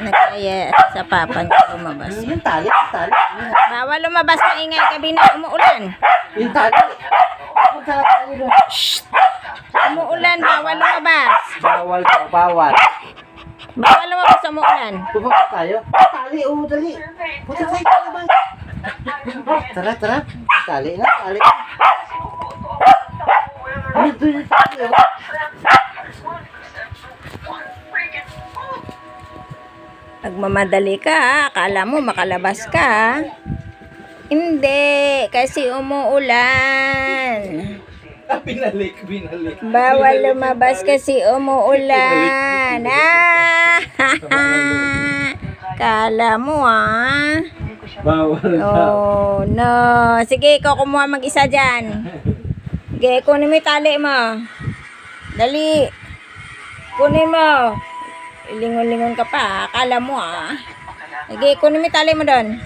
Nagkaya sa papa niya lumabas. Yung tali. Bawal lumabas, maingay gabi na umuulan. Yung tali. Punta na tayo doon. Umuulan, bawal lumabas. Bawal to, bawal. Bawal lumabas sa umuulan. Pupunta tayo. Tali, dali. Punta tayo sa labas. Tara. Tali na. Doon yung tali. Nagmamadali ka, ha? Akala mo makalabas ka, ha? Hindi, kasi umuulan. Binalik. Bawal lumabas kasi umuulan. Kala mo, ha? Bawal. Oh, no. Sige, ikaw kumuha mag-isa dyan. Sige, kunin mo yung tali mo. Dali. Kunin mo. Ilingon-lingon ka pa. Akala mo, ha? Sige, kunin mo yung tali mo doon.